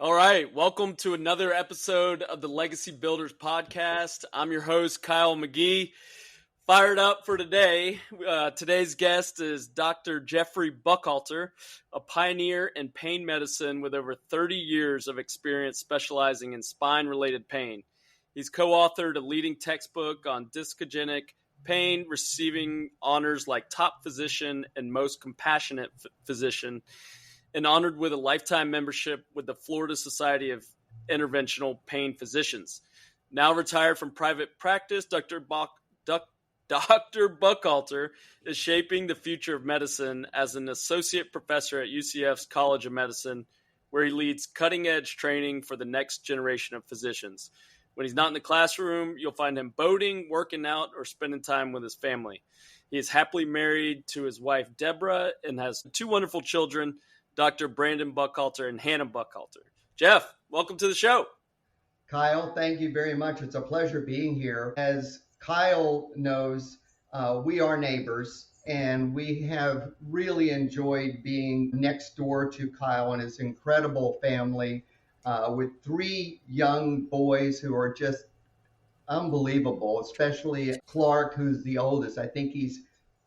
All right, welcome to another episode of the Legacy Builders Podcast. I'm your host, Kyle McGee. Fired up for today. Today's guest is Dr. Jeffrey Buchalter, a pioneer in pain medicine with over 30 years of experience specializing in spine-related pain. He's co-authored a leading textbook on discogenic pain, receiving honors like top physician and most compassionate physician, and honored with a lifetime membership with the Florida Society of Interventional Pain Physicians. Now retired from private practice, Dr. Buchalter is shaping the future of medicine as an associate professor at UCF's College of Medicine, where he leads cutting-edge training for the next generation of physicians. When he's not in the classroom, you'll find him boating, working out, or spending time with his family. He is happily married to his wife, Deborah, and has two wonderful children, Dr. Brandon Buchalter and Hannah Buchalter. Jeff, welcome to the show. Kyle, thank you very much. It's a pleasure being here. As Kyle knows, we are neighbors, and we have really enjoyed being next door to Kyle and his incredible family with three young boys who are just unbelievable, especially Clark, who's the oldest. I think he's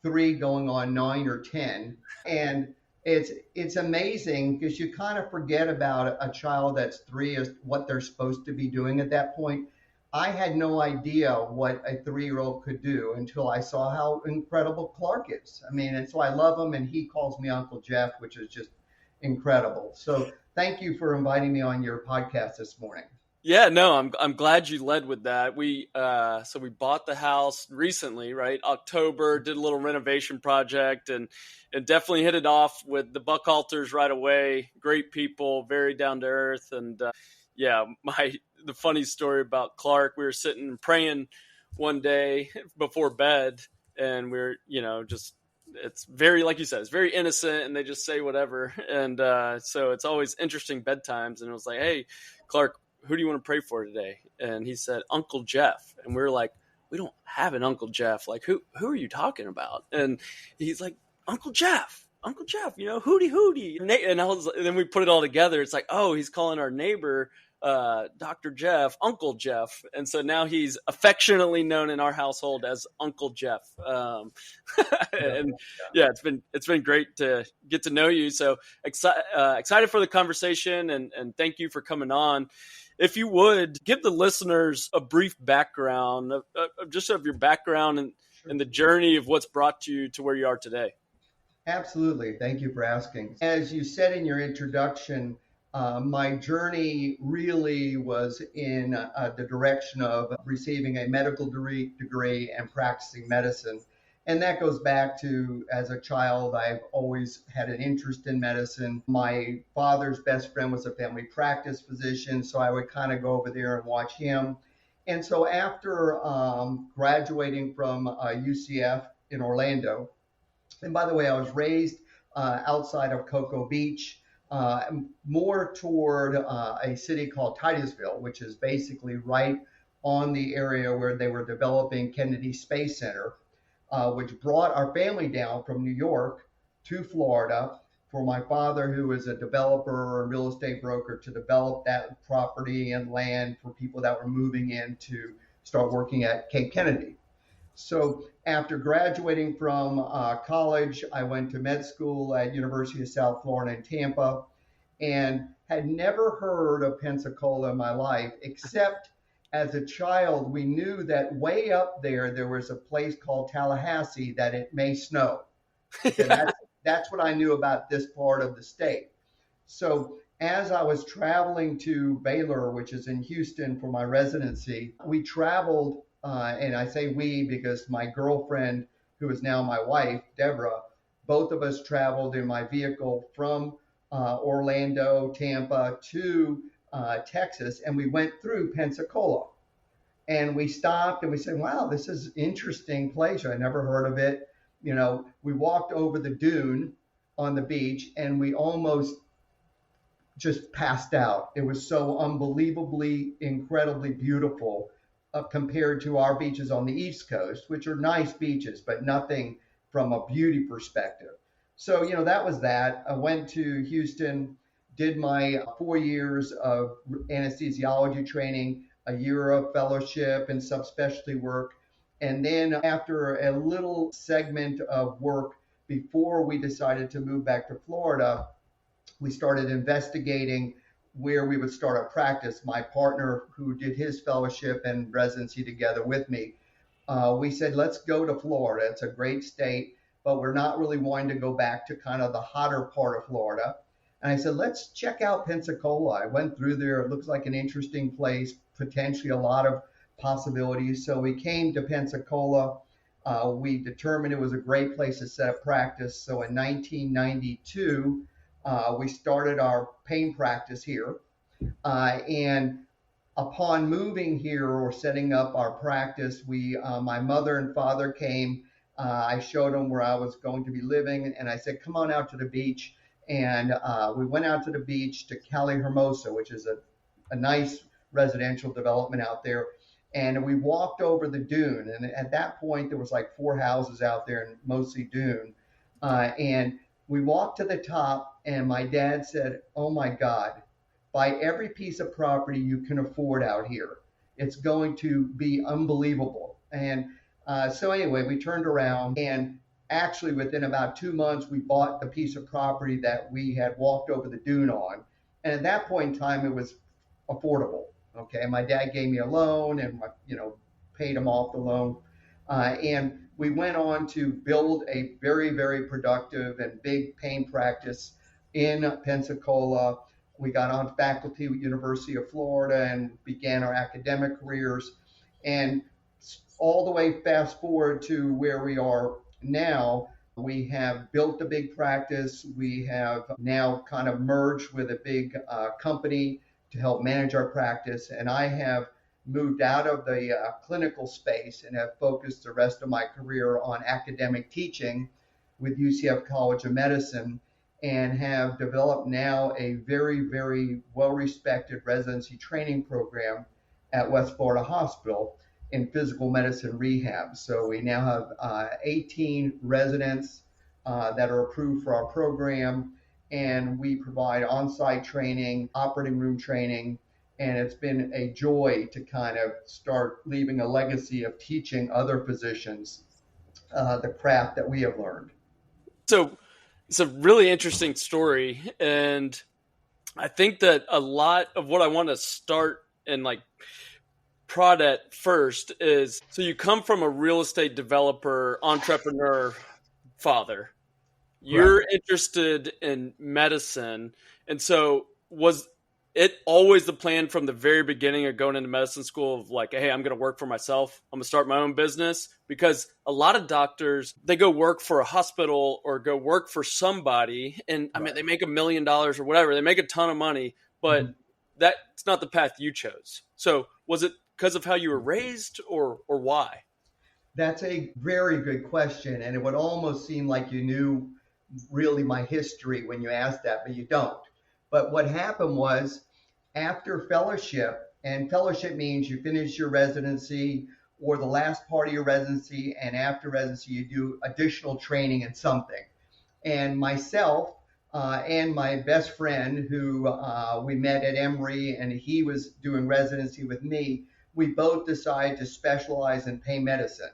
3 going on 9 or 10. And it's amazing because you kind of forget about a child that's 3 is what they're supposed to be doing at that point. I had no idea what a 3-year-old could do until I saw how incredible Clark is. I mean, and so I love him, and he calls me Uncle Jeff, which is just incredible. So thank you for inviting me on your podcast this morning. Yeah, no, I'm glad you led with that. We bought the house recently, right? October, did a little renovation project and definitely hit it off with the Buchalters right away. Great people, very down to earth. And the funny story about Clark, we were sitting and praying one day before bed, and we're, it's very, like you said, it's very innocent, and they just say whatever. And so it's always interesting bedtimes. And it was like, hey, Clark, who do you want to pray for today? And he said, Uncle Jeff. And we were like, we don't have an Uncle Jeff. Like, who are you talking about? And he's like, Uncle Jeff, hooty. And then we put it all together. It's like, oh, he's calling our neighbor, Dr. Jeff, Uncle Jeff. And so now he's affectionately known in our household as Uncle Jeff. It's been great to get to know you. So excited for the conversation, and thank you for coming on. If you would give the listeners a brief background of your background and the journey of what's brought you to where you are today. Absolutely. Thank you for asking. As you said in your introduction, my journey really was in the direction of receiving a medical degree and practicing medicine. And that goes back to, as a child, I've always had an interest in medicine. My father's best friend was a family practice physician, so I would kind of go over there and watch him. And so after graduating from UCF in Orlando, and by the way, I was raised outside of Cocoa Beach, more toward a city called Titusville, which is basically right on the area where they were developing Kennedy Space Center, which brought our family down from New York to Florida for my father, who is a developer and real estate broker, to develop that property and land for people that were moving in to start working at Cape Kennedy. So after graduating from college, I went to med school at University of South Florida in Tampa, and had never heard of Pensacola in my life, except as a child, we knew that way up there was a place called Tallahassee that it may snow. And that's what I knew about this part of the state. So as I was traveling to Baylor, which is in Houston, for my residency, we traveled, and I say we because my girlfriend, who is now my wife, Deborah, both of us traveled in my vehicle from Orlando, Tampa to Texas, and we went through Pensacola. And we stopped and we said, wow, this is an interesting place. I never heard of it. We walked over the dune on the beach, and we almost just passed out. It was so unbelievably, incredibly beautiful compared to our beaches on the East Coast, which are nice beaches, but nothing from a beauty perspective. So, that was that. I went to Houston, did my 4 years of anesthesiology training, a year of fellowship and subspecialty work. And then after a little segment of work before we decided to move back to Florida, we started investigating where we would start a practice. My partner, who did his fellowship and residency together with me, we said, let's go to Florida. It's a great state, but we're not really wanting to go back to kind of the hotter part of Florida. And I said, let's check out Pensacola. I went through there. It looks like an interesting place, potentially a lot of possibilities. So we came to Pensacola. We determined it was a great place to set up practice. So in 1992, we started our pain practice here. And upon moving here or setting up our practice, my mother and father came. I showed them where I was going to be living, and I said, come on out to the beach. And we went out to the beach to Cali Hermosa, which is a nice residential development out there. And we walked over the dune. And at that point, there was like 4 houses out there and mostly dune. And we walked to the top, and my dad said, oh my God, buy every piece of property you can afford out here. It's going to be unbelievable. And so anyway, we turned around, and actually within about 2 months, we bought the piece of property that we had walked over the dune on. And at that point in time, it was affordable. Okay, my dad gave me a loan, and paid him off the loan. And we went on to build a very, very productive and big pain practice in Pensacola. We got on faculty at University of Florida and began our academic careers. And all the way fast forward to where we are now, we have built a big practice. We have now kind of merged with a big company to help manage our practice. And I have moved out of the clinical space and have focused the rest of my career on academic teaching with UCF College of Medicine, and have developed now a very, very well-respected residency training program at West Florida Hospital in physical medicine rehab. So we now have 18 residents that are approved for our program, and we provide on-site training, operating room training, and it's been a joy to kind of start leaving a legacy of teaching other physicians the craft that we have learned. So it's a really interesting story, and I think that a lot of what I want to start and like prod at first is, so you come from a real estate developer, entrepreneur father. You're Correct. interested in medicine. And so was it always the plan from the very beginning of going into medicine school of like, hey, I'm going to work for myself. I'm going to start my own business? Because a lot of doctors, they go work for a hospital or go work for somebody. And I mean, they make $1 million or whatever. They make a ton of money, but Mhm. that's not the path you chose. So was it because of how you were raised, or why? That's a very good question. And it would almost seem like you knew really my history when you asked that, but you don't. But what happened was, after fellowship, and fellowship means you finish your residency or the last part of your residency, and after residency, you do additional training in something. And myself and my best friend, who we met at Emory, and he was doing residency with me, we both decided to specialize in pain medicine.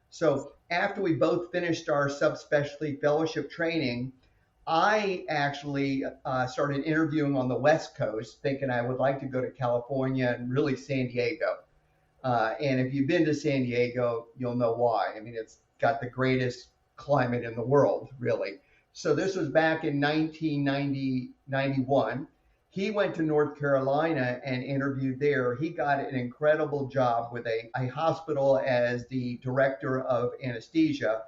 So after we both finished our subspecialty fellowship training, I actually started interviewing on the West Coast, thinking I would like to go to California and really San Diego. And if you've been to San Diego, you'll know why. I mean, it's got the greatest climate in the world, really. So this was back in 1991. He went to North Carolina and interviewed there. He got an incredible job with a hospital as the director of anesthesia.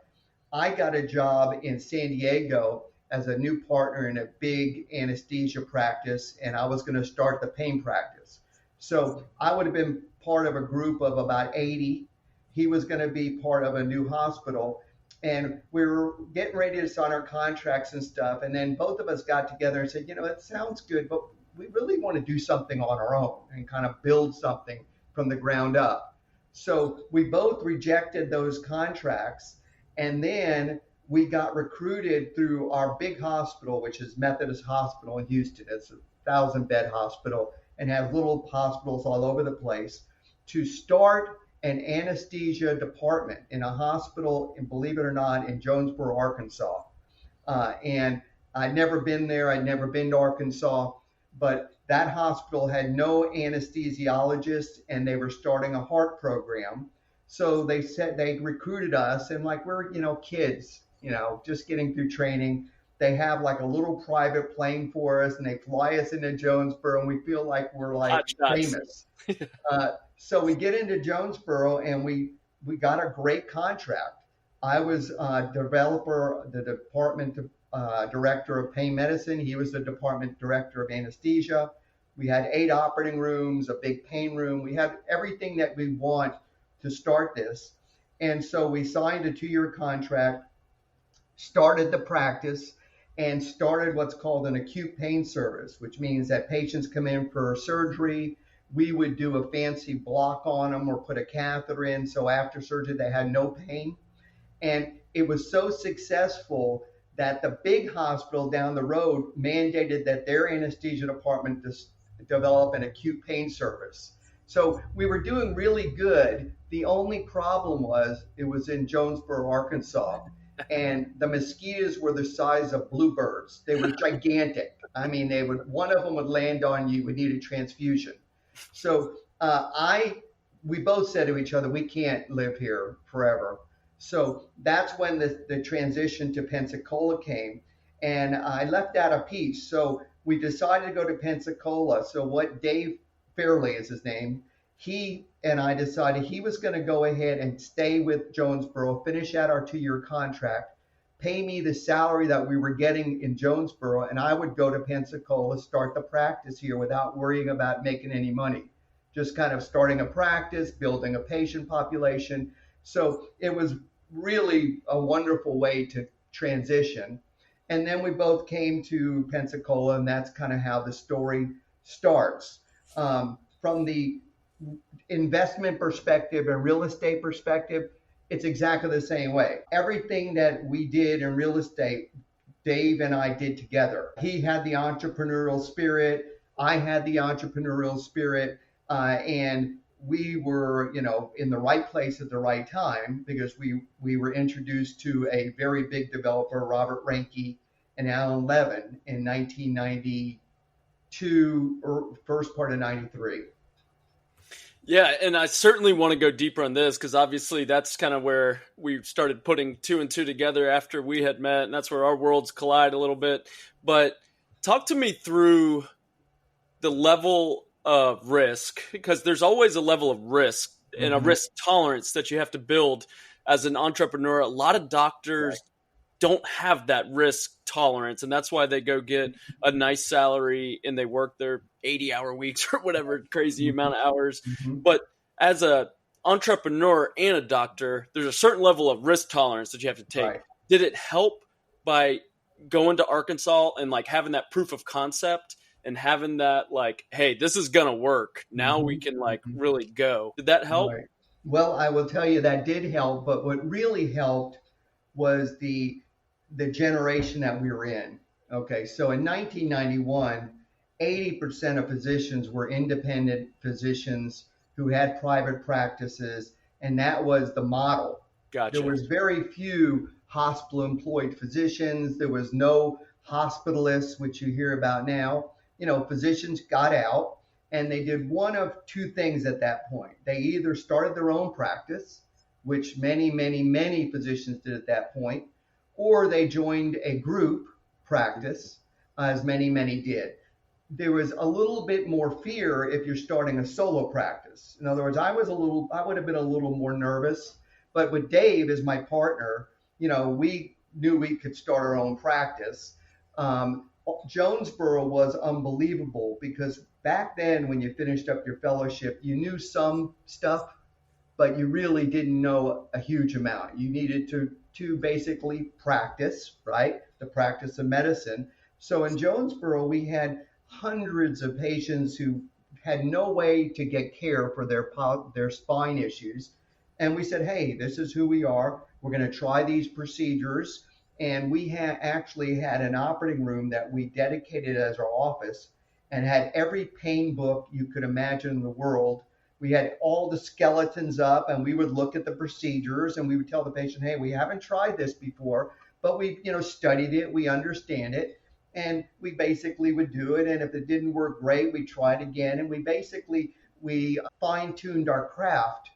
I got a job in San Diego as a new partner in a big anesthesia practice, and I was going to start the pain practice. So I would have been part of a group of about 80. He was going to be part of a new hospital, and we were getting ready to sign our contracts and stuff. And then both of us got together and said, it sounds good, but we really want to do something on our own and kind of build something from the ground up. So we both rejected those contracts, and then we got recruited through our big hospital, which is Methodist Hospital in Houston. It's 1,000 bed hospital and have little hospitals all over the place, to start an anesthesia department in a hospital, and believe it or not, in Jonesboro, Arkansas. And I'd never been there. I'd never been to Arkansas, but that hospital had no anesthesiologist, and they were starting a heart program. So they said they recruited us, and like we're kids, just getting through training. They have like a little private plane for us, and they fly us into Jonesboro, and we feel like we're like Hot shots. famous. So we get into Jonesboro, and we got a great contract. I was developer, the department director of pain medicine. He was the department director of anesthesia. We had 8 operating rooms, a big pain room. We had everything that we want to start this. And so we signed a 2-year contract, started the practice, and started what's called an acute pain service, which means that patients come in for surgery. We would do a fancy block on them or put a catheter in. So after surgery, they had no pain. And it was so successful that the big hospital down the road mandated that their anesthesia department develop an acute pain service. So we were doing really good. The only problem was it was in Jonesboro, Arkansas, and the mosquitoes were the size of bluebirds. They were gigantic. I mean, one of them would land on you, would need a transfusion. So we both said to each other, we can't live here forever. So that's when the transition to Pensacola came, and I left out a piece. So we decided to go to Pensacola. So what Dave Fairley is his name, he and I decided he was going to go ahead and stay with Jonesboro, finish out our 2-year contract, pay me the salary that we were getting in Jonesboro, and I would go to Pensacola, start the practice here without worrying about making any money. Just kind of starting a practice, building a patient population. So it was really a wonderful way to transition. And then we both came to Pensacola, and that's kind of how the story starts. From the investment perspective and real estate perspective, it's exactly the same way. Everything that we did in real estate, Dave and I did together. He had the entrepreneurial spirit. I had the entrepreneurial spirit. And we were, in the right place at the right time, because we were introduced to a very big developer, Robert Reinke and Alan Levin, in 1992 or first part of 93. Yeah, and I certainly want to go deeper on this, because obviously that's kind of where we started putting 2 and 2 together after we had met, and that's where our worlds collide a little bit. But talk to me through the level of risk, because there's always a level of risk and a risk tolerance that you have to build as an entrepreneur. A lot of doctors don't have that risk tolerance, and that's why they go get a nice salary and they work their 80-hour weeks or whatever crazy amount of hours. But as a entrepreneur and a doctor, there's a certain level of risk tolerance that you have to take. Did it help by going to Arkansas and like having that proof of concept and having that like, hey, this is gonna work, now we can like really go? Did that help? Well, I will tell you that did help, but what really helped was the generation that we were in. Okay, so in 1991, 80% of physicians were independent physicians who had private practices, and that was the model. Gotcha. There was very few hospital-employed physicians. There was no hospitalists, which you hear about now. Physicians got out, and they did one of 2 things at that point. They either started their own practice, which many, many, many physicians did at that point, or they joined a group practice, as many, many did. There was a little bit more fear if you're starting a solo practice. In other words, I would have been a little more nervous, but with Dave as my partner, we knew we could start our own practice. Jonesboro was unbelievable, because back then when you finished up your fellowship, you knew some stuff, but you really didn't know a huge amount. You needed to basically practice, right? The practice of medicine. So in Jonesboro, we had hundreds of patients who had no way to get care for their spine issues. And we said, hey, this is who we are. We're going to try these procedures. And we actually had an operating room that we dedicated as our office. and had every pain book you could imagine in the world. We had all the skeletons up, and we would look at the procedures, and we would tell the patient, hey, we haven't tried this before, but we, studied it, we understand it, and we basically would do it. And if it didn't work great, we tried again, and we fine-tuned our craft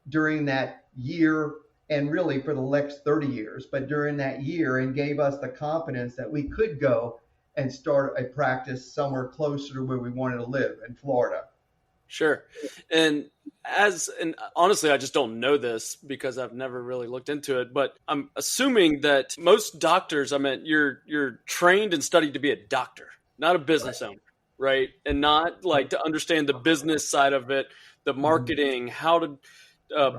during that year, and really for the next 30 years, but during that year, and gave us the confidence that we could go and start a practice somewhere closer to where we wanted to live in Florida. Sure. And honestly, I just don't know this because I've never really looked into it, but I'm assuming that most doctors, you're trained and studied to be a doctor, not a business owner, right? And not like to understand the business side of it, the marketing, how to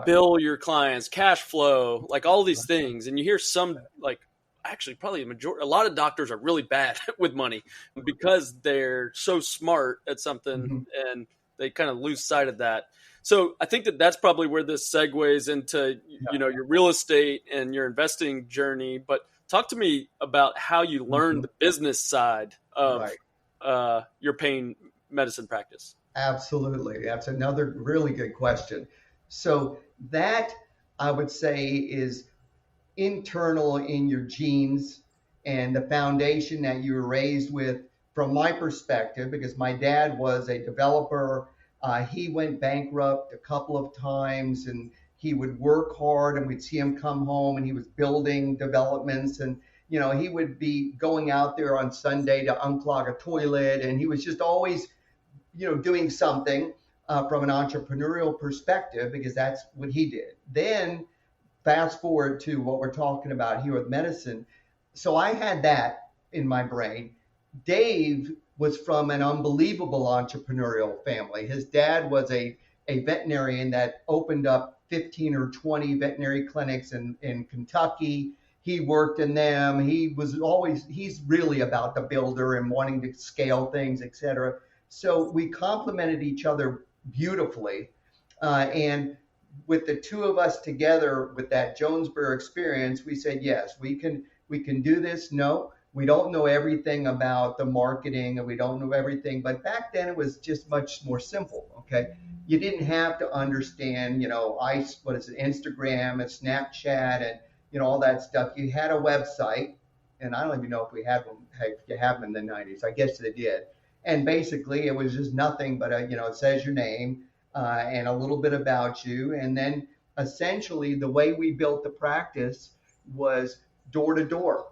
bill your clients, cash flow, like all these things. And you hear some, like, actually probably a lot of doctors are really bad with money because they're so smart at something and they kind of lose sight of that. So I think that that's probably where this segues into, your real estate and your investing journey. But talk to me about how you learned the business side of your pain medicine practice. Absolutely. That's another really good question. So that, I would say, is internal in your genes and the foundation that you were raised with. From my perspective, because my dad was a developer, he went bankrupt a couple of times, and he would work hard, and we'd see him come home and he was building developments, and he would be going out there on Sunday to unclog a toilet, and he was just always doing something from an entrepreneurial perspective, because that's what he did. Then fast forward to what we're talking about here with medicine. So I had that in my brain. Dave was from an unbelievable entrepreneurial family. His dad was a veterinarian that opened up 15 or 20 veterinary clinics in Kentucky. He worked in them. He's really about the builder and wanting to scale things, etc. So we complemented each other beautifully. And with the two of us together with that Jonesboro experience, we said, yes, we can do this. No, we don't know everything about the marketing, and we don't know everything. But back then it was just much more simple. Okay. You didn't have to understand, Instagram and Snapchat and, all that stuff. You had a website, and I don't even know if we had one, if you have them in the 90s. I guess they did. And basically it was just nothing but it says your name, and a little bit about you. And then essentially the way we built the practice was door to door.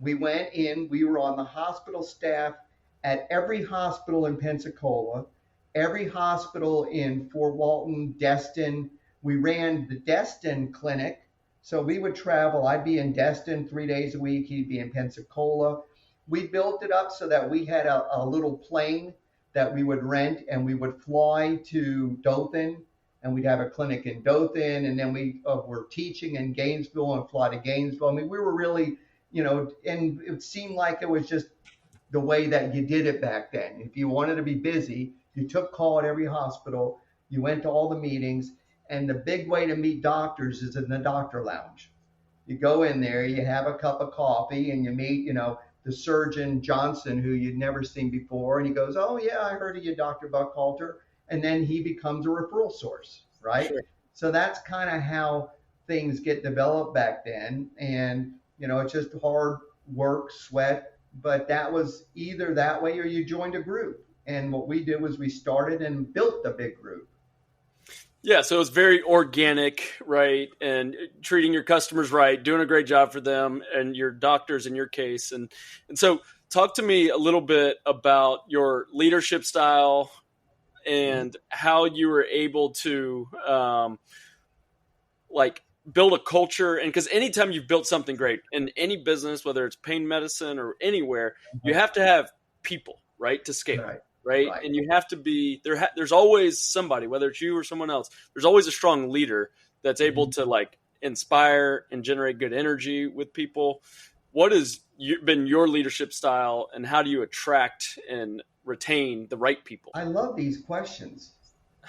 We went in, we were on the hospital staff at every hospital in Pensacola, every hospital in Fort Walton, Destin. We ran the Destin clinic. So we would travel. I'd be in Destin 3 days a week. He'd be in Pensacola. We built it up so that we had a little plane that we would rent, and we would fly to Dothan, and we'd have a clinic in Dothan, and then we were teaching in Gainesville and fly to Gainesville. I mean, we were really, and it seemed like it was just the way that you did it back then. If you wanted to be busy, you took call at every hospital, you went to all the meetings, and the big way to meet doctors is in the doctor lounge. You go in there, you have a cup of coffee, and you meet, the surgeon Johnson, who you'd never seen before, and he goes, "Oh yeah, I heard of you, Dr. Buchalter," and then he becomes a referral source, right? Sure. So that's kind of how things get developed back then, and it's just hard work, sweat, but that was either that way or you joined a group. And what we did was we started and built the big group. Yeah, so it's very organic, right? And treating your customers right, doing a great job for them, and your doctors in your case. And so talk to me a little bit about your leadership style and how you were able to build a culture. And because anytime you've built something great in any business, whether it's pain medicine or anywhere, you have to have people, right, to scale. Right. And you have to be there. There's always somebody, whether it's you or someone else, there's always a strong leader that's able to inspire and generate good energy with people. What has been your leadership style, and how do you attract and retain the right people? I love these questions.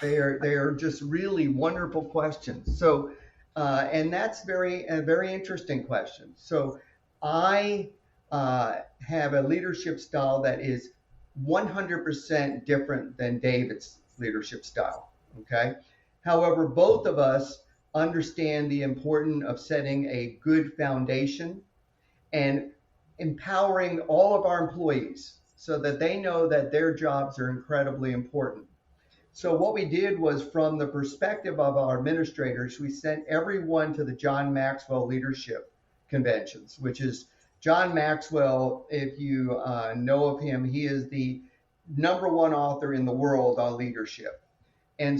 They are just really wonderful questions. So, and that's a very interesting question. So I have a leadership style that is 100% different than David's leadership style. Okay. However, both of us understand the importance of setting a good foundation and empowering all of our employees so that they know that their jobs are incredibly important. So what we did was, from the perspective of our administrators, we sent everyone to the John Maxwell Leadership Conventions, which is John Maxwell. If you know of him, he is the number one author in the world on leadership. And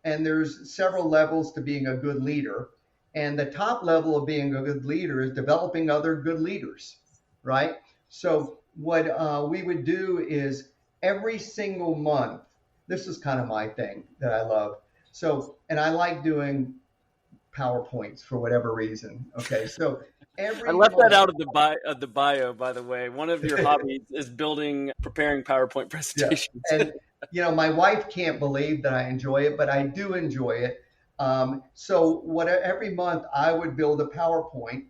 there's several levels to being a good leader. And the top level of being a good leader is developing other good leaders, right? So what we would do is every single month, this is kind of my thing that I love. So, and I like doing PowerPoints for whatever reason. Okay. So I every left that month, out of the bio, by the way. One of your hobbies is preparing PowerPoint yeah. presentations. And, my wife can't believe that I enjoy it, but I do enjoy it. So every month I would build a PowerPoint,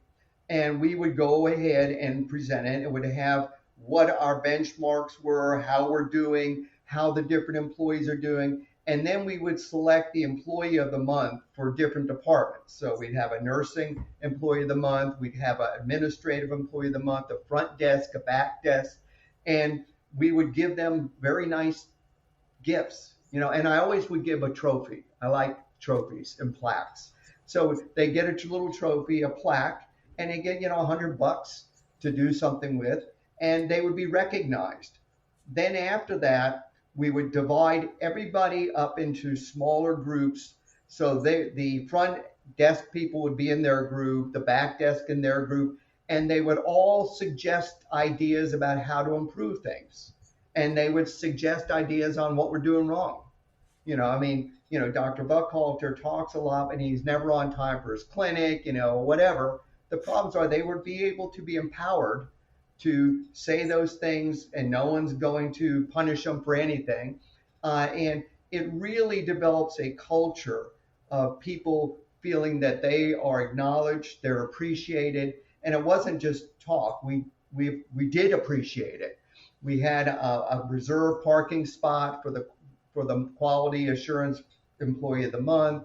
and we would go ahead and present it. It would have what our benchmarks were, how we're doing, how the different employees are doing. And then we would select the employee of the month for different departments. So we'd have a nursing employee of the month, we'd have an administrative employee of the month, a front desk, a back desk, and we would give them very nice gifts, and I always would give a trophy. I like trophies and plaques. So they get a little trophy, a plaque, and they get, $100 to do something with, and they would be recognized. Then after that, we would divide everybody up into smaller groups. So the front desk people would be in their group, the back desk in their group, and they would all suggest ideas about how to improve things. And they would suggest ideas on what we're doing wrong. Dr. Buchalter talks a lot and he's never on time for his clinic, whatever. The problems are they would be able to be empowered to say those things, and no one's going to punish them for anything. And it really develops a culture of people feeling that they are acknowledged, they're appreciated, and it wasn't just talk. We did appreciate it. We had a reserve parking spot for the quality assurance employee of the month,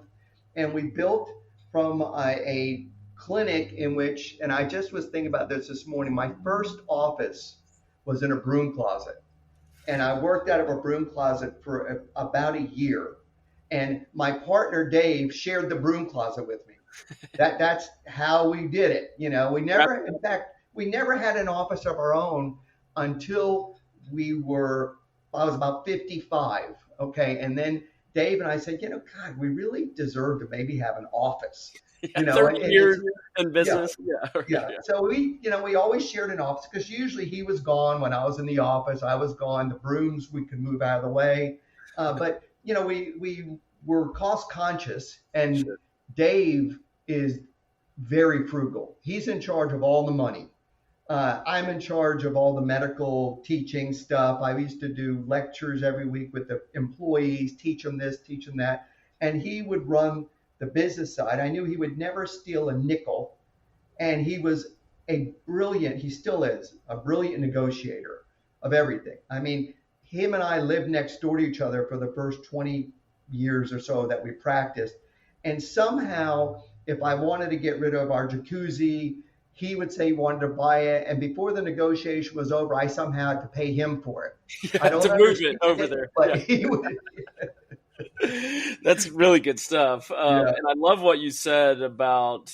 and we built from a clinic in which, and I just was thinking about this morning, my first office was in a broom closet, and I worked out of a broom closet for about a year, and my partner Dave shared the broom closet with me. That's how we did it. In fact, we never had an office of our own until I was about 55. Okay. And then Dave and I said, God, we really deserve to maybe have an office, Yeah, 30 years in yeah, business. Yeah. yeah. So we always shared an office because usually he was gone when I was in the office. I was gone. The brooms we could move out of the way. But we were cost conscious, and Sure. Dave is very frugal. He's in charge of all the money. I'm in charge of all the medical teaching stuff. I used to do lectures every week with the employees, teach them this, teach them that. And he would run the business side. I knew he would never steal a nickel. And he still is a brilliant negotiator of everything. I mean, him and I lived next door to each other for the first 20 years or so that we practiced. And somehow, if I wanted to get rid of our jacuzzi, he would say he wanted to buy it. And before the negotiation was over, I somehow had to pay him for it. Yeah, I don't to move it over understand, there. but Yeah. he would. That's really good stuff. Yeah. And I love what you said about,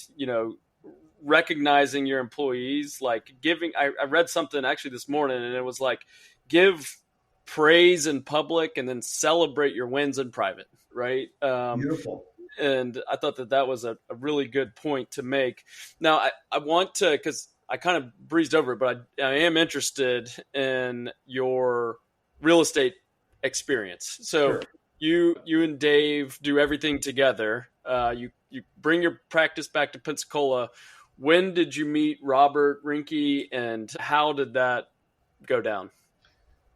recognizing your employees, like giving. I read something actually this morning, and it was like, give praise in public and then celebrate your wins in private, right? Beautiful. And I thought that was a really good point to make. Now, I want to, because I kind of breezed over it, but I am interested in your real estate experience. So Sure. you and Dave do everything together. You bring your practice back to Pensacola. When did you meet Robert Rinke, and how did that go down?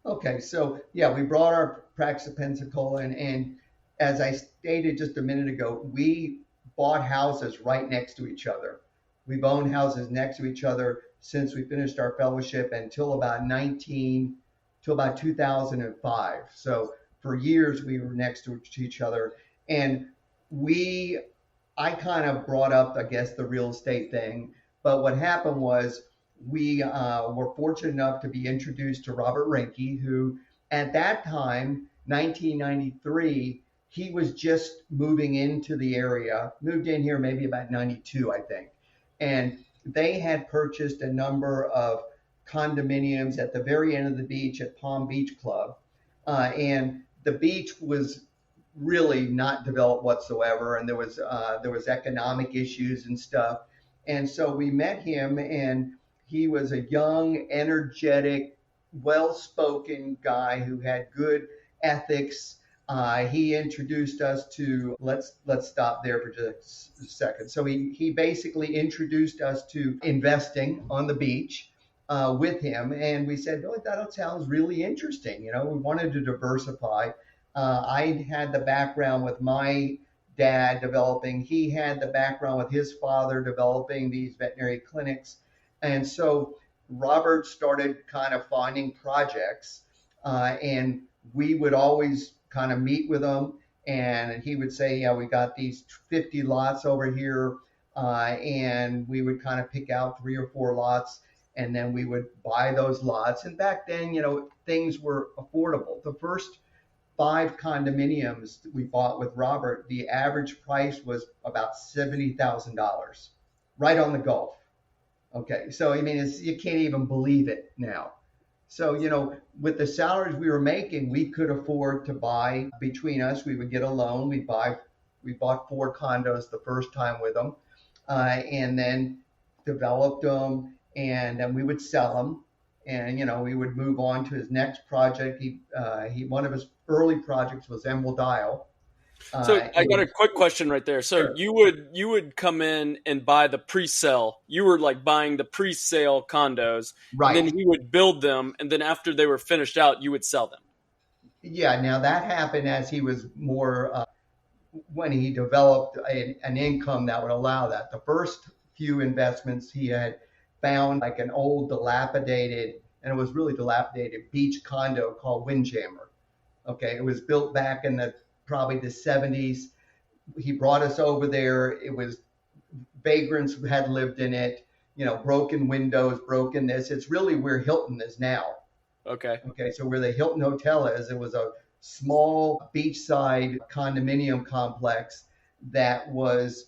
Okay, so yeah, we brought our practice to Pensacola, and as I stated just a minute ago, we bought houses right next to each other. We've owned houses next to each other since we finished our fellowship until about 19 till about 2005. So for years we were next to each other, and we I kind of brought up, I guess, the real estate thing. But what happened was we were fortunate enough to be introduced to Robert Rinke, who at that time, 1993, he was just moving into the area, moved in here maybe about 92, I think. And they had purchased a number of condominiums at the very end of the beach at Palm Beach Club. And the beach was really not developed whatsoever, and there was economic issues and stuff. And so we met him, and he was a young, energetic, well-spoken guy who had good ethics. He introduced us to let's stop there for just a second. So he basically introduced us to investing on the beach with him, and we said, "Oh, that sounds really interesting." We wanted to diversify. I had the background with my dad developing. He had the background with his father developing these veterinary clinics. And so Robert started kind of finding projects, and we would always kind of meet with him. And he would say, "Yeah, we got these 50 lots over here." And we would kind of pick out 3 or 4 lots, and then we would buy those lots. And back then, things were affordable. The first 5 condominiums that we bought with Robert, the average price was about $70,000, right on the Gulf. Okay, so I mean, you can't even believe it now. So, with the salaries we were making, we could afford to buy between us. We would get a loan. We bought 4 condos the first time with them, and then developed them, and then we would sell them, and we would move on to his next project. He one of his early projects was Emerald Isle. So I got a And quick question right there. So sure, you would come in and buy the pre-sale. You were like buying the pre-sale condos, and then right. he would build them, and then after they were finished out, you would sell them. Yeah, now that happened as he was more when he developed an income that would allow that. The first few investments he had found like an old dilapidated, and it was really dilapidated beach condo called Windjammer. Okay, it was built back in the probably the 70s. He brought us over there. It was vagrants had lived in it, broken windows, broken this. It's really where Hilton is now. Okay. Okay, so where the Hilton Hotel is, it was a small beachside condominium complex that was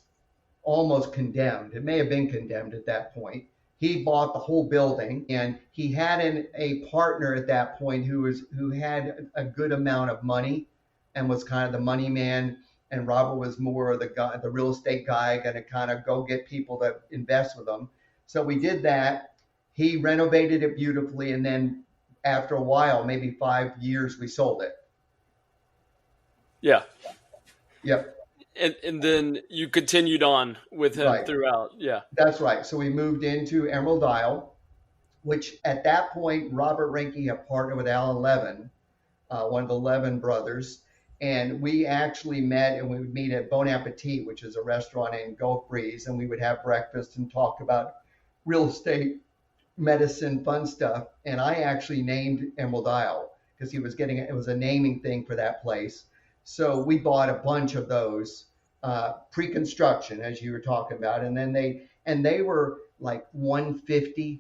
almost condemned. It may have been condemned at that point. He bought the whole building, and he had a partner at that point who had a good amount of money and was kind of the money man. And Robert was more of the guy, the real estate guy, going to kind of go get people to invest with him. So we did that. He renovated it beautifully, and then after a while, maybe 5 years, we sold it. Yeah. Yep, And then you continued on with him right. throughout. Yeah. That's right. So we moved into Emerald Isle, which at that point, Robert Rinke had partnered with Alan Levin, one of the Levin brothers. And we actually met, and we would meet at Bon Appetit, which is a restaurant in Gulf Breeze, and we would have breakfast and talk about real estate, medicine, fun stuff. And I actually named Emerald Isle because it was a naming thing for that place. So we bought a bunch of those pre-construction, as you were talking about, and then they were like 150.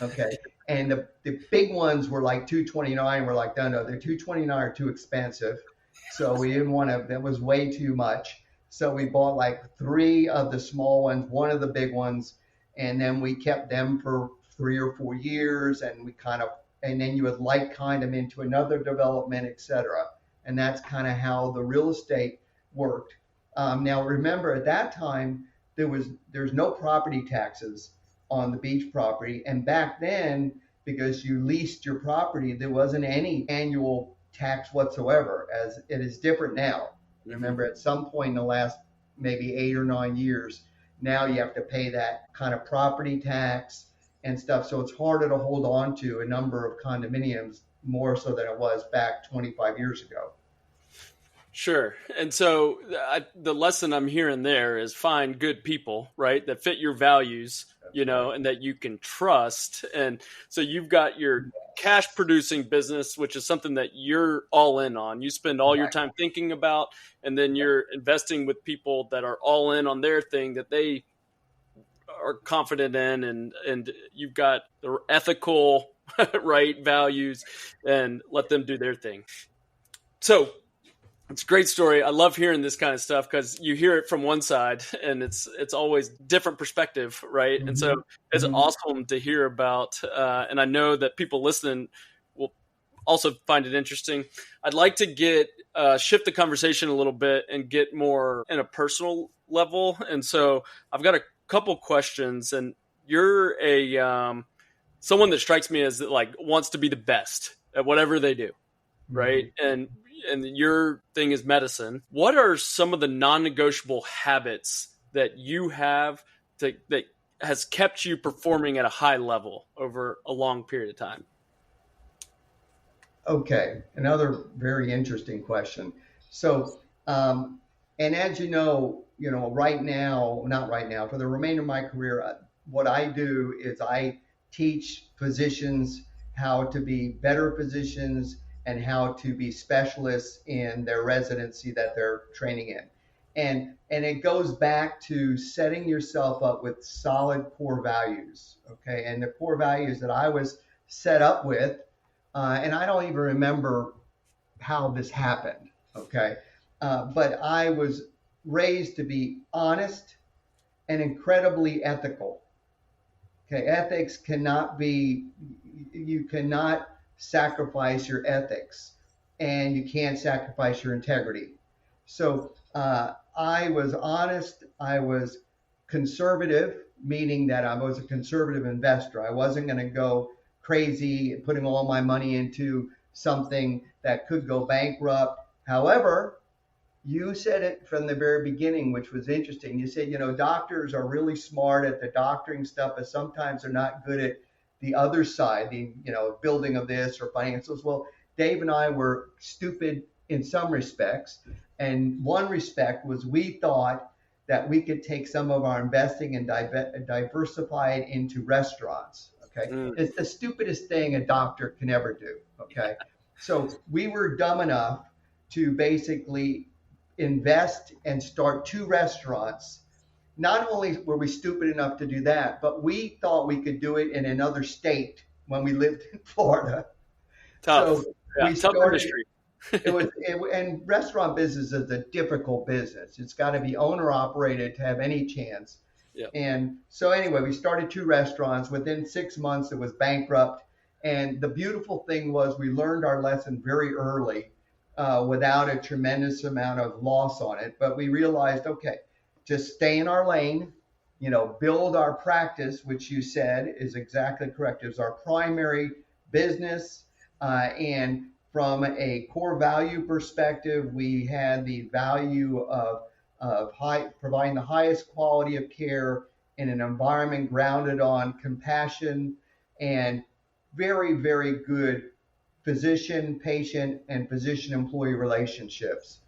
Okay. And the big ones were like 229. We're like, no, they're 229 are too expensive. So we didn't want to, that was way too much. So we bought like 3 of the small ones, 1 of the big ones, and then we kept them for 3 or 4 years, and and then you would like kind them into another development, etc. And that's kind of how the real estate worked. Now remember, at that time there's no property taxes on the beach property, and back then, because you leased your property, there wasn't any annual tax whatsoever. As it is different now. Hmm. Remember, at some point in the last maybe 8 or 9 years, now you have to pay that kind of property tax and stuff. So it's harder to hold on to a number of condominiums more so than it was back 25 years ago. Sure. And so the lesson I'm hearing there is find good people, right, that fit your values, That's right. and that you can trust. And so you've got your cash producing business, which is something that you're all in on. You spend all your Right. time thinking about, and then Yeah. you're investing with people that are all in on their thing that they are confident in, and you've got the ethical right values, and let them do their thing. So it's a great story. I love hearing this kind of stuff because you hear it from one side and it's always different perspective, right? And so Hmm. it's Hmm. awesome to hear about, and I know that people listening will also find it interesting. I'd like to get shift the conversation a little bit and get more in a personal level. And so I've got a couple questions, and you're a someone that strikes me as like wants to be the best at whatever they do, right? Hmm. And your thing is medicine. What are some of the non-negotiable habits that you have that has kept you performing at a high level over a long period of time? Okay, another very interesting question. So, and as right now, not right now, for the remainder of my career, what I do is I teach physicians how to be better physicians and how to be specialists in their residency that they're training in. And it goes back to setting yourself up with solid core values. Okay, and the core values that I was set up with, and I don't even remember how this happened. Okay. But I was raised to be honest and incredibly ethical. Okay. Ethics cannot be, you cannot sacrifice your ethics, and you can't sacrifice your integrity. So I was honest. I was conservative, meaning that I was a conservative investor. I wasn't going to go crazy putting all my money into something that could go bankrupt. However, you said it from the very beginning, which was interesting. You said, doctors are really smart at the doctoring stuff, but sometimes they're not good at the other side, the, building of this or financials. Well, Dave and I were stupid in some respects. And one respect was we thought that we could take some of our investing and diversify it into restaurants. Okay. Mm, It's the stupidest thing a doctor can ever do. Okay. So we were dumb enough to basically invest and start two restaurants. Not only were we stupid enough to do that, but we thought we could do it in another state when we lived in Florida. tough. So Yeah, we tough started. industry. And restaurant business is a difficult business. It's got to be owner operated to have any chance. Yeah. And so anyway, we started two restaurants. Within 6 months, it was bankrupt. And the beautiful thing was we learned our lesson very early, without a tremendous amount of loss on it. But we realized, okay, just stay in our lane, build our practice, which you said is exactly correct. It was our primary business. And from a core value perspective, we had the value of providing the highest quality of care in an environment grounded on compassion and very, very good physician patient and physician employee relationships.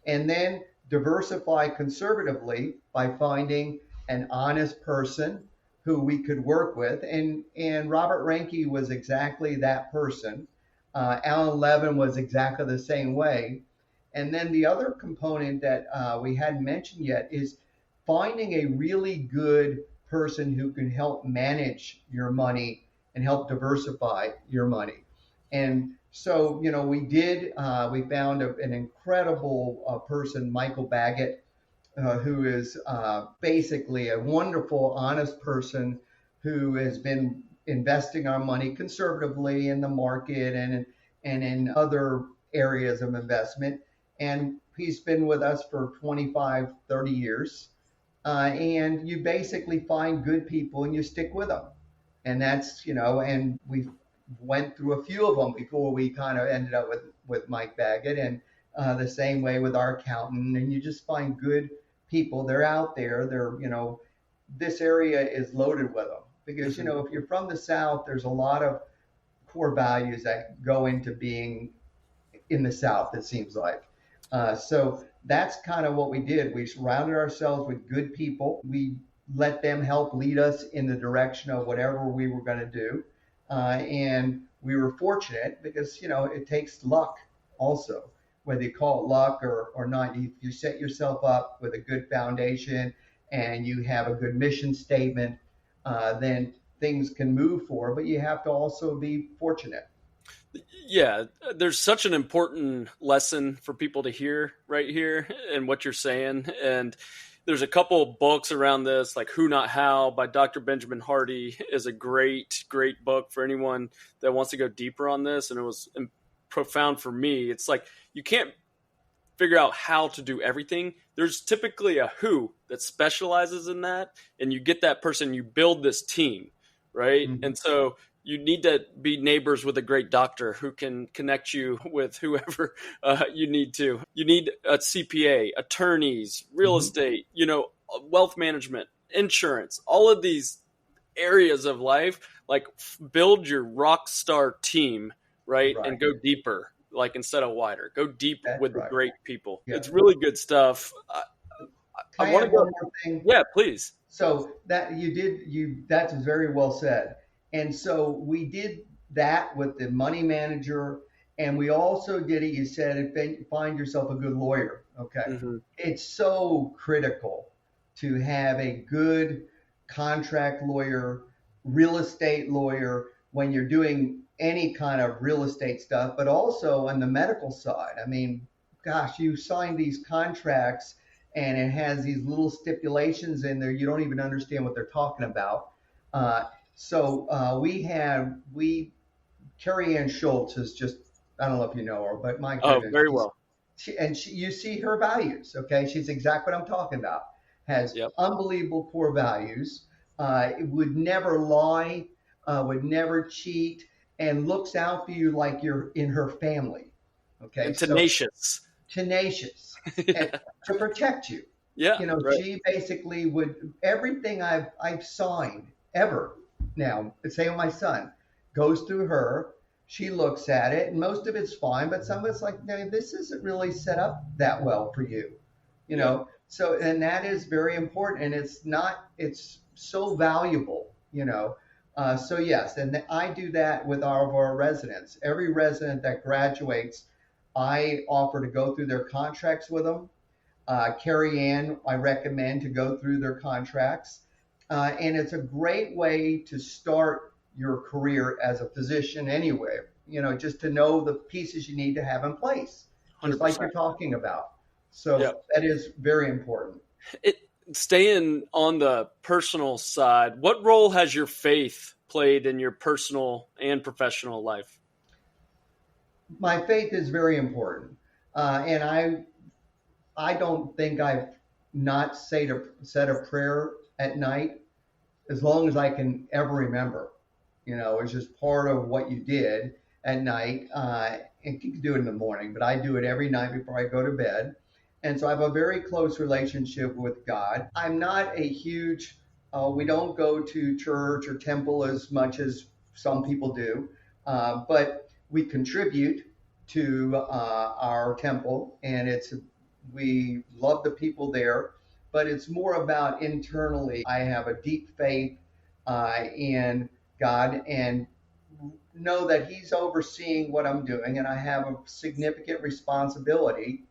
And then diversify conservatively by finding an honest person who we could work with. And Robert Ranke was exactly that person. Alan Levin was exactly the same way. And then the other component that we hadn't mentioned yet is finding a really good person who can help manage your money and help diversify your money. And so, we found an incredible person, Michael Baggett, who is basically a wonderful, honest person who has been investing our money conservatively in the market and in other areas of investment. And he's been with us for 25, 30 years. And you basically find good people and you stick with them. And that's, and we went through a few of them before we kind of ended up with Mike Baggett, and the same way with our accountant. And you just find good people. They're out there. This area is loaded with them because, Mhm. if you're from the South, there's a lot of core values that go into being in the South, it seems like. So that's kind of what we did. We surrounded ourselves with good people. We let them help lead us in the direction of whatever we were going to do. And we were fortunate because, it takes luck also, whether you call it luck or not. You set yourself up with a good foundation and you have a good mission statement, then things can move forward, but you have to also be fortunate. Yeah, there's such an important lesson for people to hear right here and what you're saying. And there's a couple of books around this, like Who Not How by Dr. Benjamin Hardy is a great book for anyone that wants to go deeper on this. And it was profound for me. It's like you can't figure out how to do everything. There's typically a who that specializes in that, and you get that person, you build this team, right? Mhm. And so you need to be neighbors with a great doctor who can connect you with whoever you need to. You need a CPA, attorneys, real Mhm. estate, wealth management, insurance, all of these areas of life. Like build your rock star team, right? Right. And go deeper, like instead of wider. Go deep That's with the right. great people. Yeah. It's really good stuff. I Can I want to add one go. more thing? Yeah, please. So that that's very well said. And so we did that with the money manager, and we also did it. You said, find yourself a good lawyer. Okay, Hmm. it's so critical to have a good contract lawyer, real estate lawyer when you're doing any kind of real estate stuff, but also on the medical side. I mean, gosh, you sign these contracts and it has these little stipulations in there you don't even understand what they're talking about. We Carrie Ann Schultz is just, I don't know if you know her, but my Oh, goodness, very well. you see her values. Okay, she's exactly what I'm talking about. Has Yep. unbelievable core values. Would never lie, would never cheat, and looks out for you like you're in her family. Okay, And so tenacious. tenacious and Yeah. to protect you. Yeah. Right. She basically would everything I've signed ever now, say with my son, goes through her. She looks at it, and most of it's fine, but some of it's like, no, this isn't really set up that well for you, you Yep. know. So, and that is very important, and it's not, it's so valuable, you know. So yes, and I do that with all of our residents. Every resident that graduates, I offer to go through their contracts with them. Carrie Ann, I recommend to go through their contracts. And it's a great way to start your career as a physician anyway, just to know the pieces you need to have in place, just like 100%. you're talking about. Yep. So that is very important. It Staying on the personal side, what role has your faith played in your personal and professional life? My faith is very important. And I don't think I've not said a prayer at night as long as I can ever remember. It's just part of what you did at night. And you can do it in the morning, but I do it every night before I go to bed. And so I have a very close relationship with God. I'm not a huge, we don't go to church or temple as much as some people do, but we contribute to our temple, and we love the people there, but it's more about internally. I have a deep faith in God and know that He's overseeing what I'm doing, and I have a significant responsibility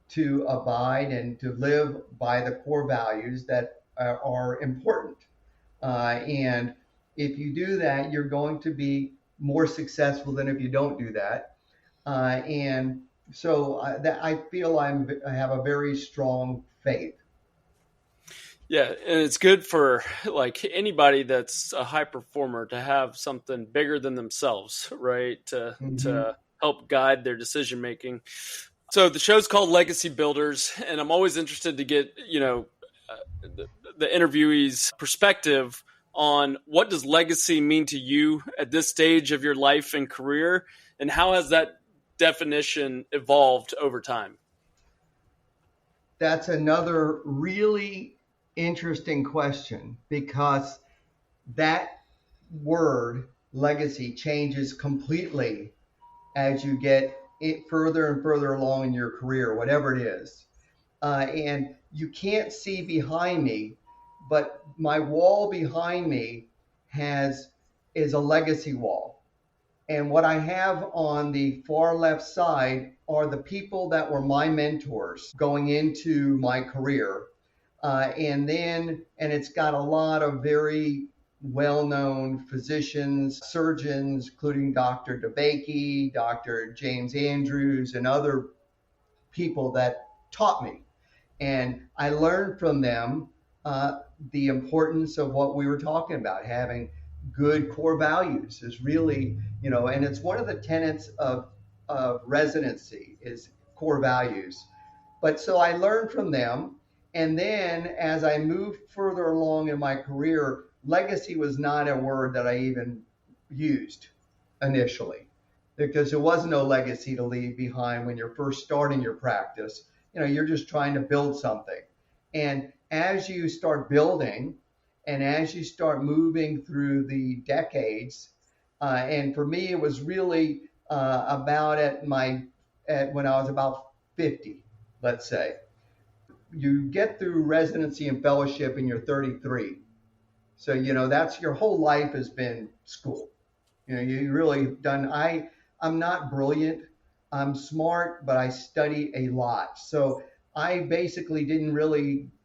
to abide and to live by the core values that are important. And if you do that, you're going to be more successful than if you don't do that. And so I feel I have a very strong faith. Yeah, and it's good for like anybody that's a high performer to have something bigger than themselves, right? Mm-hmm. To help guide their decision making. So the show's called Legacy Builders, and I'm always interested to get the interviewee's perspective on what does legacy mean to you at this stage of your life and career, and how has that definition evolved over time? That's another really interesting question because that word legacy changes completely as you get it further and further along in your career, whatever it is. And you can't see behind me, but my wall behind me has is a legacy wall. And what I have on the far left side are the people that were my mentors going into my career. And it's got a lot of very well known physicians, surgeons, including Dr. DeBakey, Dr. James Andrews, and other people that taught me. And I learned from them the importance of what we were talking about, having good core values is really, and it's one of the tenets of residency is core values. But so I learned from them. And then as I moved further along in my career, legacy was not a word that I even used initially because there was no legacy to leave behind when you're first starting your practice. You're just trying to build something. And as you start building and as you start moving through the decades, and for me, it was really about when I was about 50, let's say. You get through residency and fellowship and you're 33. So, that's your whole life has been school. You really done. I'm not brilliant. I'm smart, but I study a lot. So I basically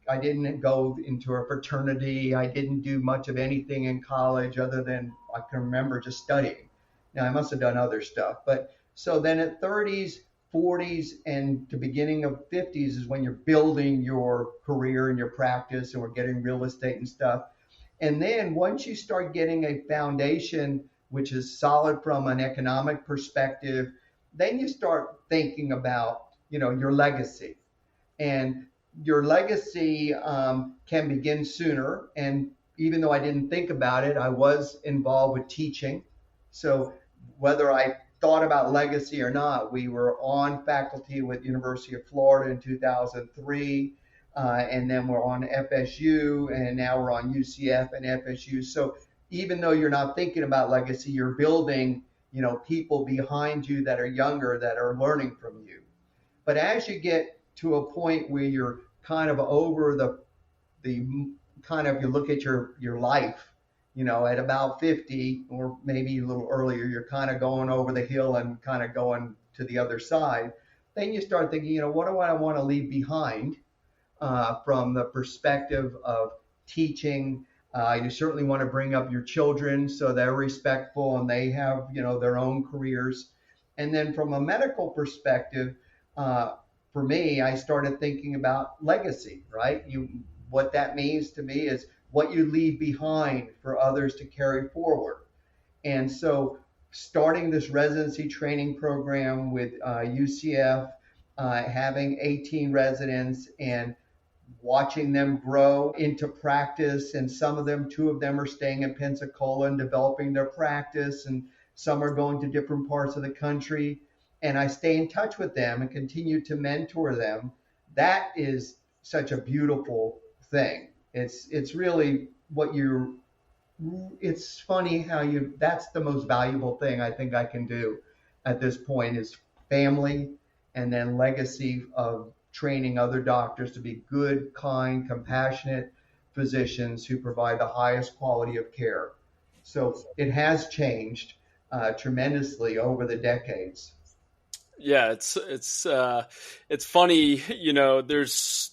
I didn't go into a fraternity. I didn't do much of anything in college other than I can remember just studying. Now I must have done other stuff, but so then at 30s, 40s, and the beginning of 50s is when you're building your career and your practice, and we're getting real estate and stuff. And then once you start getting a foundation, which is solid from an economic perspective, then you start thinking about, your legacy. And your legacy can begin sooner. And even though I didn't think about it, I was involved with teaching. So whether I thought about legacy or not, we were on faculty with University of Florida in 2003. And then we're on FSU, and now we're on UCF and FSU. So even though you're not thinking about legacy, you're building, people behind you that are younger that are learning from you. But as you get to a point where you're kind of over the kind of you look at your life, at about 50 or maybe a little earlier, you're kind of going over the hill and kind of going to the other side. Then you start thinking, what do I want to leave behind? From the perspective of teaching. You certainly want to bring up your children so they're respectful and they have, their own careers. And then from a medical perspective, for me, I started thinking about legacy, right? What that means to me is what you leave behind for others to carry forward. And so starting this residency training program with UCF, having 18 residents and watching them grow into practice, and some of them, two of them are staying in Pensacola and developing their practice, and some are going to different parts of the country. And I stay in touch with them and continue to mentor them. That is such a beautiful thing. It's really what you're. It's funny how that's the most valuable thing I think I can do at this point is family, and then legacy of training other doctors to be good, kind, compassionate physicians who provide the highest quality of care. So it has changed tremendously over the decades. Yeah, it's funny, there's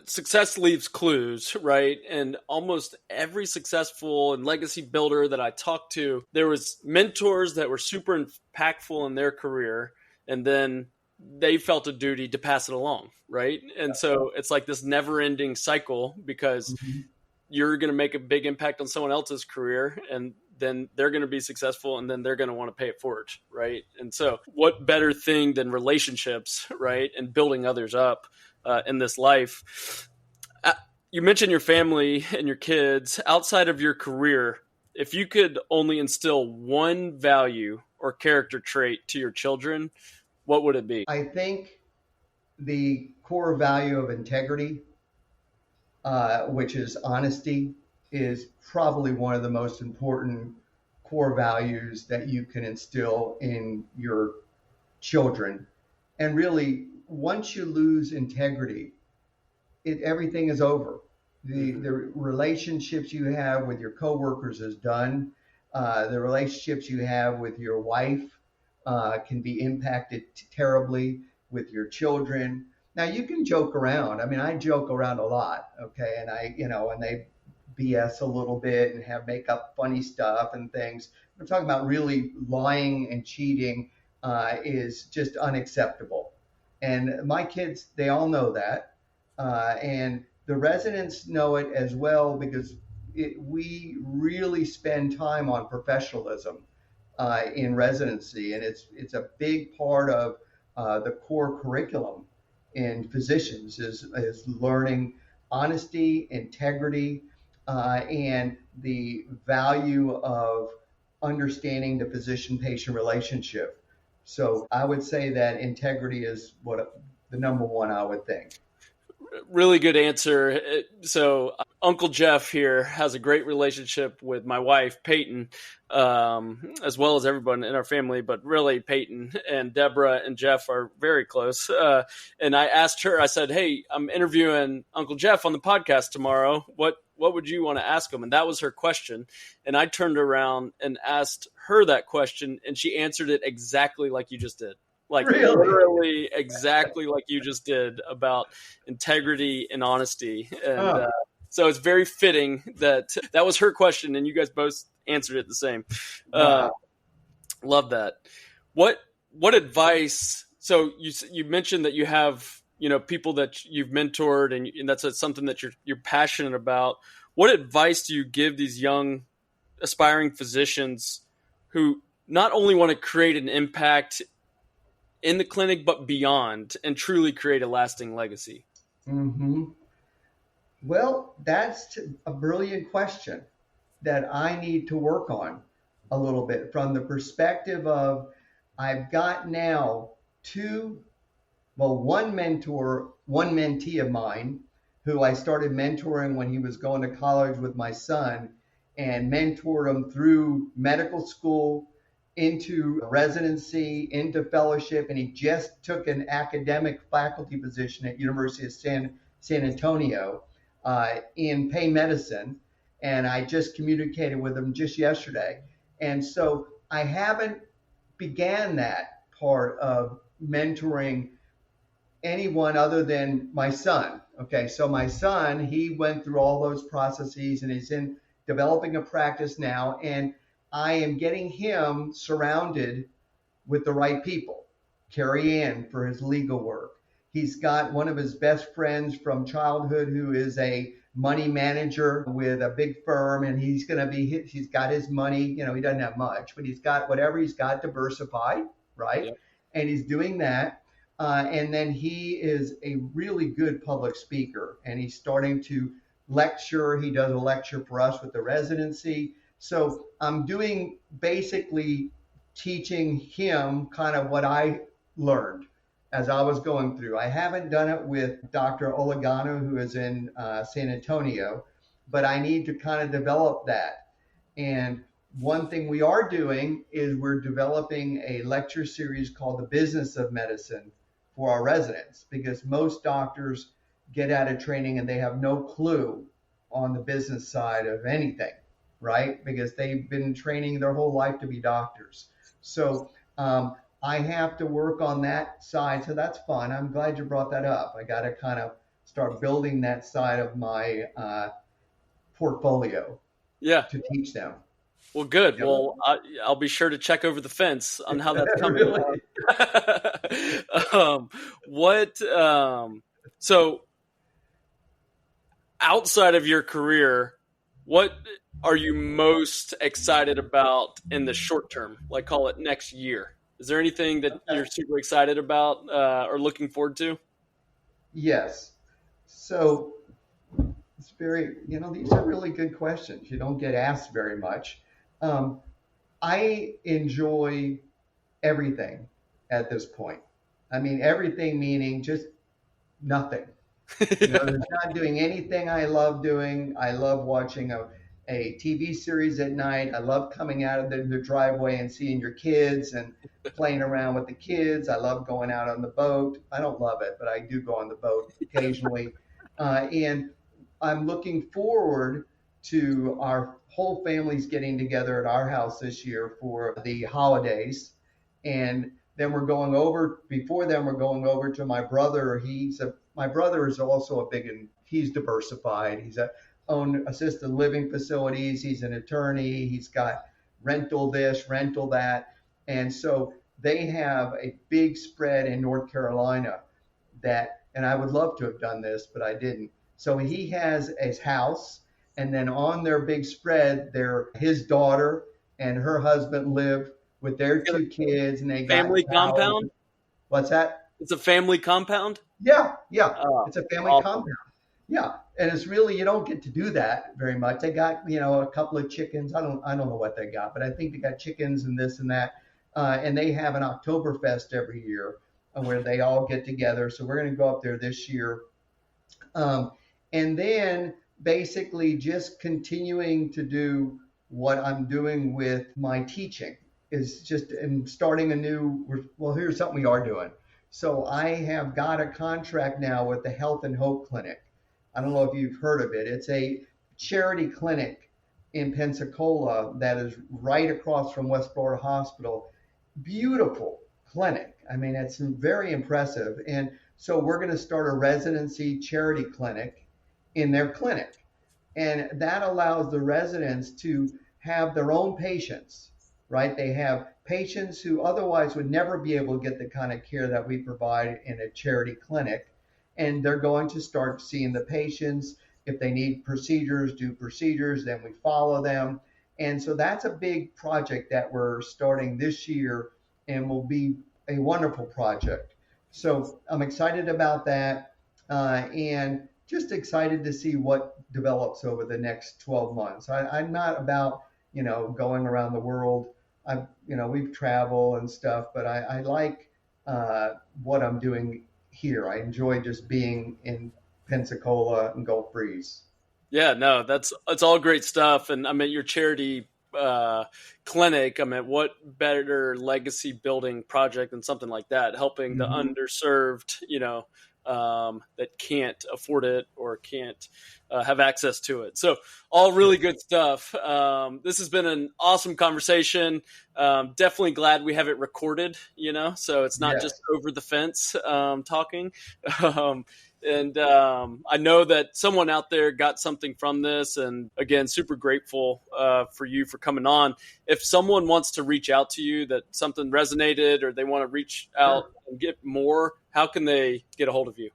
success leaves clues, right? And almost every successful and legacy builder that I talked to, there was mentors that were super impactful in their career, and then they felt a duty to pass it along, right? And so it's like this never-ending cycle because Mhm. you're going to make a big impact on someone else's career, and then they're going to be successful, and then they're going to want to pay it forward, right? And so what better thing than relationships, right? And building others up in this life. uh, you mentioned your family and your kids. Outside of your career, if you could only instill one value or character trait to your children, what would it be? I think the core value of integrity, which is honesty, is probably one of the most important core values that you can instill in your children. And really, once you lose integrity, everything is over. Mm-hmm. The relationships you have with your coworkers is done. The relationships you have with your wife can be impacted terribly, with your children. Now you can joke around. I mean, I joke around a lot, okay, and and they BS a little bit and have make up funny stuff and things. I'm talking about really lying and cheating is just unacceptable. And my kids, they all know that. And the residents know it as well because we really spend time on professionalism in residency, and it's a big part of the core curriculum in physicians is learning honesty, integrity, and the value of understanding the physician-patient relationship. So I would say that integrity is what the number one I would think. Really good answer. So Uncle Jeff here has a great relationship with my wife Peyton, as well as everyone in our family, but really Peyton and Deborah and Jeff are very close. And I asked her, I said, "Hey, I'm interviewing Uncle Jeff on the podcast tomorrow. What would you want to ask him?" And that was her question. And I turned around and asked her that question, and she answered it exactly like you just did. Like Really? literally exactly like you just did about integrity and honesty. And Oh, so it's very fitting that that was her question and you guys both answered it the same. Uh, wow. love that. What advice? So you mentioned that you have people that you've mentored and that's something that you're passionate about. What advice do you give these young aspiring physicians who not only want to create an impact in the clinic, but beyond, and truly create a lasting legacy? Hmm. Well, that's a brilliant question that I need to work on a little bit from the perspective of I've got now two, well, one mentor, one mentee of mine who I started mentoring when he was going to college with my son and mentored him through medical school, into residency, into fellowship, and he just took an academic faculty position at University of San Antonio in pain medicine. And I just communicated with him just yesterday. And so I haven't began that part of mentoring anyone other than my son. Okay, so my son, he went through all those processes and he's in developing a practice now, and I am getting him surrounded with the right people. Carrie Ann for his legal work. He's got one of his best friends from childhood who is a money manager with a big firm, and he's got his money. He doesn't have much, but he's got whatever he's got diversified, right? Yep. And he's doing that. And then he is a really good public speaker, and he's starting to lecture. He does a lecture for us with the residency. So I'm doing basically teaching him kind of what I learned as I was going through. I haven't done it with Dr. Olegano, who is in San Antonio, but I need to kind of develop that. And one thing we are doing is we're developing a lecture series called The Business of Medicine for our residents, because most doctors get out of training and they have no clue on the business side of anything, right? Because they've been training their whole life to be doctors. So I have to work on that side. So that's fun. I'm glad you brought that up. I got to kind of start building that side of my portfolio Yeah. to teach them. Well, good. Yep. Well, I'll be sure to check over the fence on how that's coming Really? along. What? So, outside of your career, what are you most excited about in the short term? Like, call it next year. Is there anything that Okay. you're super excited about or looking forward to? Yes. So it's these are really good questions. You don't get asked very much. Um, I enjoy everything at this point. I mean, everything meaning just nothing. Yeah. There's not doing anything I love doing. I love watching a TV series at night. I love coming out of the driveway and seeing your kids and playing around with the kids. I love going out on the boat. I don't love it, but I do go on the boat occasionally. And I'm looking forward to our whole families getting together at our house this year for the holidays. And then we're going over, before then, we're going over to my brother. My brother is also he's diversified. He's owned assisted living facilities. He's an attorney. He's got rental this, rental that. And so they have a big spread in North Carolina and I would love to have done this, but I didn't. So he has his house, and then on their big spread, his daughter and her husband live with their two kids, and they got Family cows. compound? What's that? It's a family compound? Yeah, yeah. Oh, It's a family awesome. compound. Yeah, and it's really, you don't get to do that very much. They got, a couple of chickens. I don't know what they got, but I think they got chickens and this and that. And they have an Oktoberfest every year where they all get together. So we're going to go up there this year. And then basically just continuing to do what I'm doing with my teaching is just starting here's something we are doing. So I have got a contract now with the Health and Hope Clinic. I don't know if you've heard of it. It's a charity clinic in Pensacola that is right across from West Florida Hospital. Beautiful clinic. I mean, it's very impressive. And so we're going to start a residency charity clinic in their clinic. And that allows the residents to have their own patients, right? They have patients who otherwise would never be able to get the kind of care that we provide in a charity clinic. And they're going to start seeing the patients. If they need procedures, do procedures, then we follow them. And so that's a big project that we're starting this year and will be a wonderful project. So I'm excited about that and just excited to see what develops over the next 12 months. I'm not about, going around the world. We've traveled and stuff, but I like what I'm doing here. I enjoy just being in Pensacola and Gulf Breeze. Yeah, no, it's all great stuff. And I mean, your charity clinic, I mean, what better legacy building project than something like that, helping the Mm-hmm. underserved, that can't afford it or can't have access to it. So all really good stuff. This has been an awesome conversation. Definitely glad we have it recorded, so it's not just Yes. over the fence talking. And I know that someone out there got something from this. And again, super grateful for you for coming on. If someone wants to reach out to you, that something resonated, or they want to reach out Sure. and get more, how can they get a hold of you?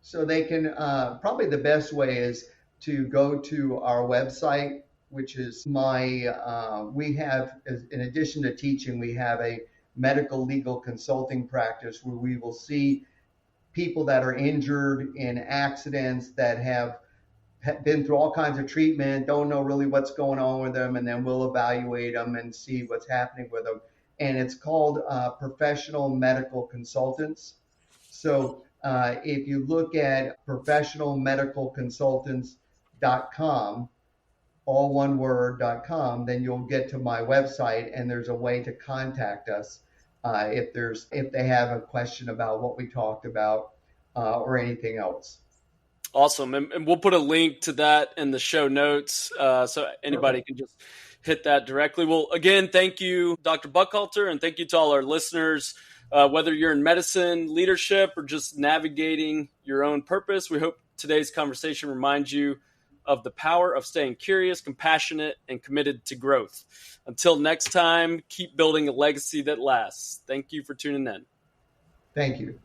So they can, probably the best way is to go to our website, which is we have, in addition to teaching, we have a medical legal consulting practice where we will see people that are injured in accidents that have been through all kinds of treatment, don't know really what's going on with them, and then we'll evaluate them and see what's happening with them. And it's called professional medical consultants. So if you look at professionalmedicalconsultants.com, all one word.com, then you'll get to my website, and there's a way to contact us if they have a question about what we talked about or anything else. Awesome. And we'll put a link to that in the show notes so anybody Perfect. can just hit that directly. Well, again, thank you, Dr. Buchalter, and thank you to all our listeners. Whether you're in medicine, leadership, or just navigating your own purpose, we hope today's conversation reminds you of the power of staying curious, compassionate, and committed to growth. Until next time, keep building a legacy that lasts. Thank you for tuning in. Thank you.